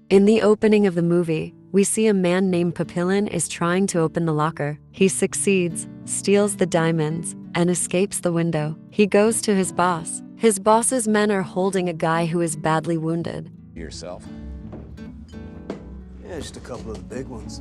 In the opening of the movie, we see a man named Papillon is trying to open the locker. He succeeds, steals the diamonds, and escapes the window. He goes to his boss. His boss's men are holding a guy who is badly wounded. Yourself? Yeah, just a couple of the big ones.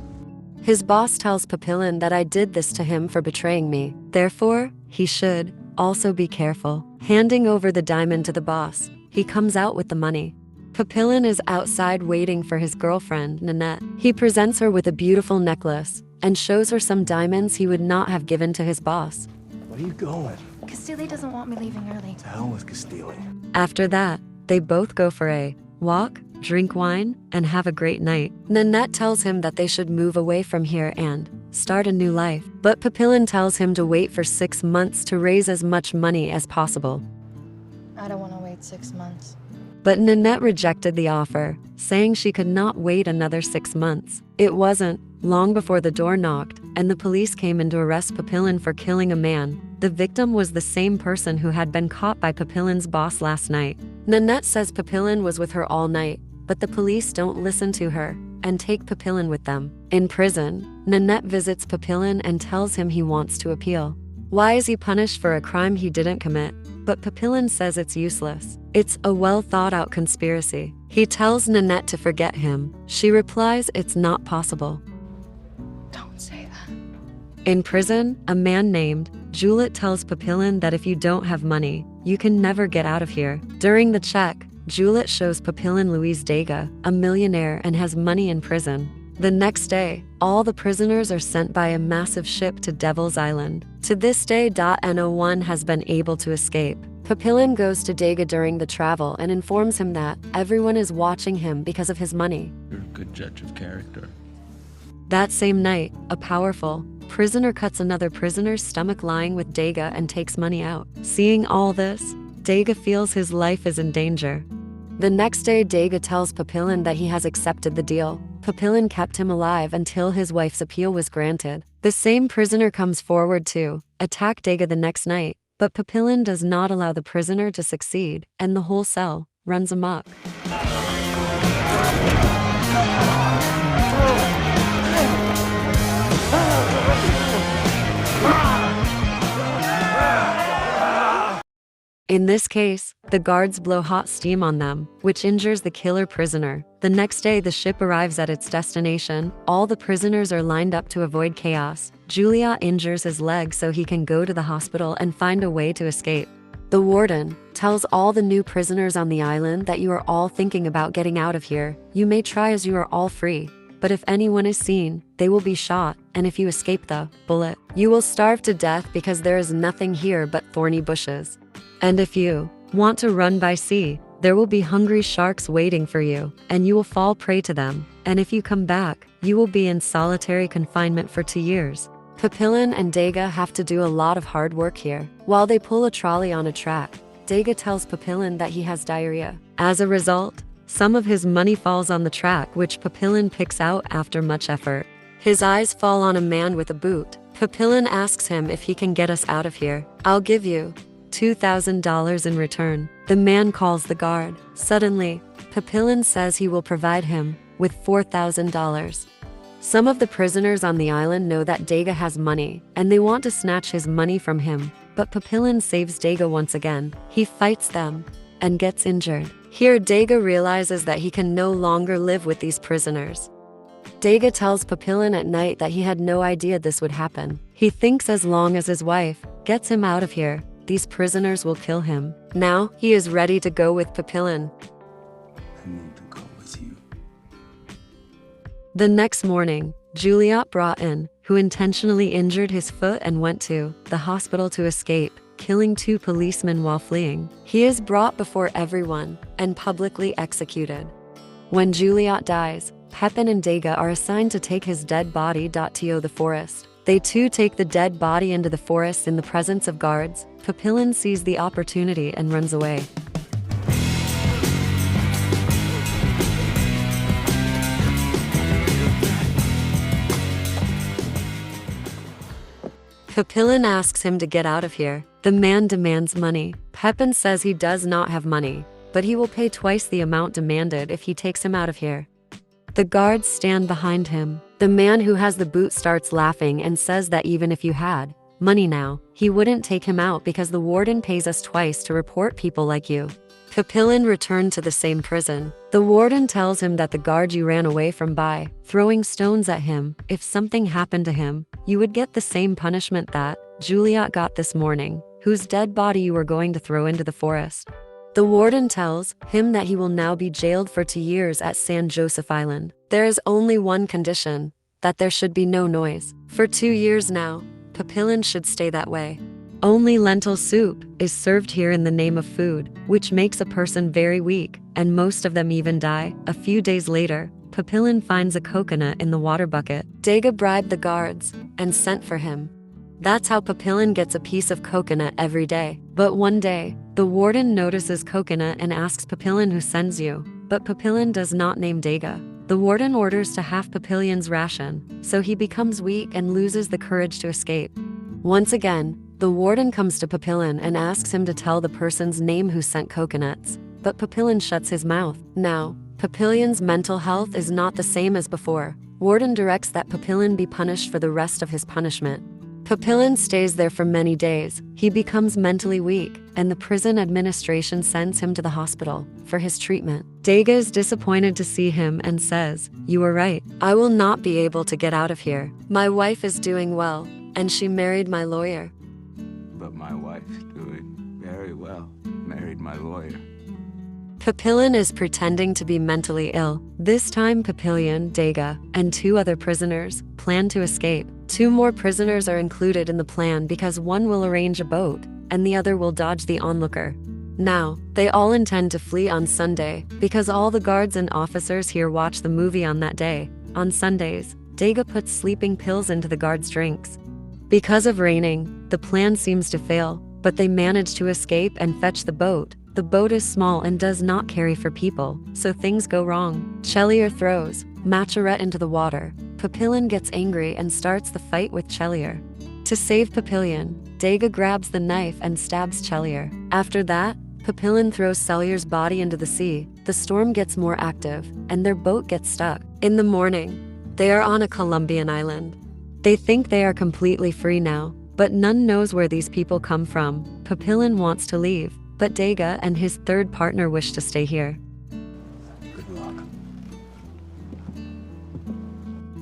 His boss tells Papillon that I did this to him for betraying me. Therefore, he should also be careful. Handing over the diamond to the boss, he comes out with the money. Papillon is outside waiting for his girlfriend, Nanette. He presents her with a beautiful necklace and shows her some diamonds he would not have given to his boss. Where are you going? Castile doesn't want me leaving early. To hell with Castile. After that, they both go for a walk, drink wine, and have a great night. Nanette tells him that they should move away from here and start a new life. But Papillon tells him to wait for 6 months to raise as much money as possible. I don't want to wait 6 months. But Nanette rejected the offer, saying she could not wait another 6 months. It wasn't long before the door knocked, and the police came in to arrest Papillon for killing a man. The victim was the same person who had been caught by Papillon's boss last night. Nanette says Papillon was with her all night, but the police don't listen to her and take Papillon with them. In prison, Nanette visits Papillon and tells him he wants to appeal. Why is he punished for a crime he didn't commit? But Papillon says it's useless. It's a well-thought-out conspiracy. He tells Nanette to forget him. She replies it's not possible. Don't say that. In prison, a man named Juliet tells Papillon that if you don't have money, you can never get out of here. During the check, Juliet shows Papillon Louise Dega, a millionaire and has money in prison. The next day, all the prisoners are sent by a massive ship to Devil's Island. To this day, No one has been able to escape. Papillon goes to Dega during the travel and informs him that everyone is watching him because of his money. You're a good judge of character. That same night, a powerful prisoner cuts another prisoner's stomach lying with Dega and takes money out. Seeing all this, Dega feels his life is in danger. The next day, Dega tells Papillon that he has accepted the deal. Papillon kept him alive until his wife's appeal was granted. The same prisoner comes forward to attack Dega the next night, but Papillon does not allow the prisoner to succeed, and the whole cell runs amok. In this case, the guards blow hot steam on them, which injures the killer prisoner. The next day, the ship arrives at its destination. All the prisoners are lined up to avoid chaos. Juliet injures his leg so he can go to the hospital and find a way to escape. The warden tells all the new prisoners on the island that you are all thinking about getting out of here. You may try as you are all free, but if anyone is seen, they will be shot, and if you escape the bullet, you will starve to death because there is nothing here but thorny bushes. And if you want to run by sea, there will be hungry sharks waiting for you, and you will fall prey to them. And if you come back, you will be in solitary confinement for 2 years. Papillon and Dega have to do a lot of hard work here. While they pull a trolley on a track, Dega tells Papillon that he has diarrhea. As a result, some of his money falls on the track, which Papillon picks out after much effort. His eyes fall on a man with a boot. Papillon asks him if he can get us out of here. I'll give you $2,000 in return. The man calls the guard. Suddenly, Papillon says he will provide him with $4,000. Some of the prisoners on the island know that Dega has money, and they want to snatch his money from him. But Papillon saves Dega once again. He fights them and gets injured. Here, Dega realizes that he can no longer live with these prisoners. Dega tells Papillon at night that he had no idea this would happen. He thinks as long as his wife gets him out of here, these prisoners will kill him. Now, he is ready to go with Papillon. I need to go with you. The next morning, Juliet brought in, who intentionally injured his foot and went to the hospital to escape, killing 2 policemen while fleeing. He is brought before everyone and publicly executed. When Juliet dies, Pepin and Dega are assigned to take his dead body to the forest. They too take the dead body into the forest in the presence of guards. Papillon sees the opportunity and runs away. Papillon asks him to get out of here. The man demands money. Pepin says he does not have money, but he will pay twice the amount demanded if he takes him out of here. The guards stand behind him. The man who has the boot starts laughing and says that even if you had money now, he wouldn't take him out because the warden pays us twice to report people like you. Papillon returned to the same prison. The warden tells him that the guard you ran away from by throwing stones at him, if something happened to him, you would get the same punishment that Juliet got this morning, whose dead body you were going to throw into the forest. The warden tells him that he will now be jailed for 2 years at San Joseph Island. There is only one condition, that there should be no noise. For 2 years now, Papillon should stay that way. Only lentil soup is served here in the name of food, which makes a person very weak, and most of them even die. A few days later, Papillon finds a coconut in the water bucket. Dega bribed the guards and sent for him. That's how Papillon gets a piece of coconut every day. But one day, the warden notices Coconut and asks Papillon who sends you, but Papillon does not name Dega. The warden orders to half Papillon's ration, so he becomes weak and loses the courage to escape. Once again, the warden comes to Papillon and asks him to tell the person's name who sent coconuts, but Papillon shuts his mouth. Now, Papillon's mental health is not the same as before. Warden directs that Papillon be punished for the rest of his punishment. Papillon stays there for many days. He becomes mentally weak, and the prison administration sends him to the hospital for his treatment. Dega is disappointed to see him and says, "You were right. I will not be able to get out of here. My wife is doing well, and she married my lawyer." But my wife's doing very well. Married my lawyer. Papillon is pretending to be mentally ill. This time Papillon, Dega, and 2 other prisoners plan to escape. 2 more prisoners are included in the plan because one will arrange a boat, and the other will dodge the onlooker. Now, they all intend to flee on Sunday, because all the guards and officers here watch the movie on that day. On Sundays, Dega puts sleeping pills into the guards' drinks. Because of raining, the plan seems to fail, but they manage to escape and fetch the boat. The boat is small and does not carry for people, so things go wrong. Chelier throws Machorette into the water. Papillon gets angry and starts the fight with Chelier. To save Papillon, Dega grabs the knife and stabs Chelier. After that, Papillon throws Cellier's body into the sea. The storm gets more active, and their boat gets stuck. In the morning, they are on a Colombian island. They think they are completely free now, but none knows where these people come from. Papillon wants to leave, but Dega and his 3rd partner wish to stay here. Good luck.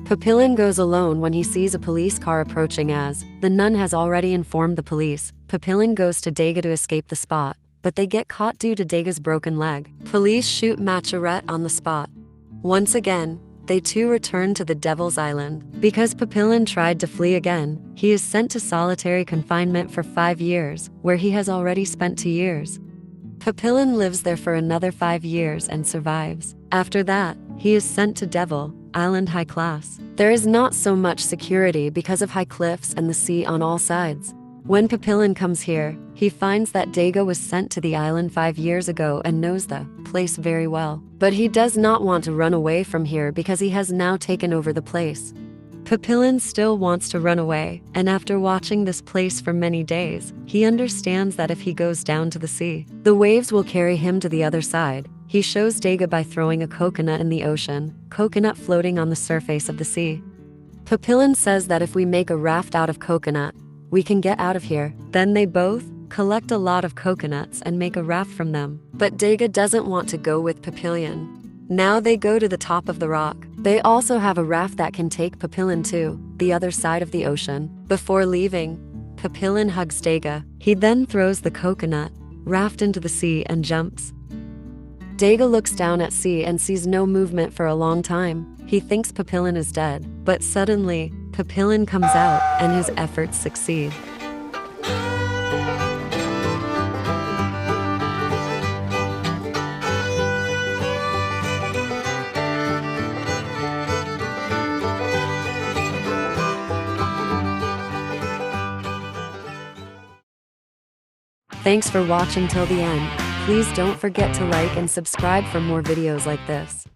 Papillon goes alone when he sees a police car approaching as the nun has already informed the police. Papillon goes to Dega to escape the spot, but they get caught due to Dega's broken leg. Police shoot Machorette on the spot. Once again, they too return to the Devil's Island. Because Papillon tried to flee again, he is sent to solitary confinement for 5 years, where he has already spent 2 years. Papillon lives there for another 5 years and survives. After that, he is sent to Devil Island High Class. There is not so much security because of high cliffs and the sea on all sides. When Papillon comes here, he finds that Dega was sent to the island 5 years ago and knows the place very well. But he does not want to run away from here because he has now taken over the place. Papillon still wants to run away, and after watching this place for many days, he understands that if he goes down to the sea, the waves will carry him to the other side. He shows Dega by throwing a coconut in the ocean, coconut floating on the surface of the sea. Papillon says that if we make a raft out of coconut, we can get out of here. Then they both collect a lot of coconuts and make a raft from them. But Dega doesn't want to go with Papillon. Now they go to the top of the rock. They also have a raft that can take Papillon to the other side of the ocean. Before leaving, Papillon hugs Dega. He then throws the coconut raft into the sea and jumps. Dega looks down at sea and sees no movement for a long time. He thinks Papillon is dead, but suddenly, Papillon comes out and his efforts succeed. Thanks for watching till the end. Please don't forget to like and subscribe for more videos like this.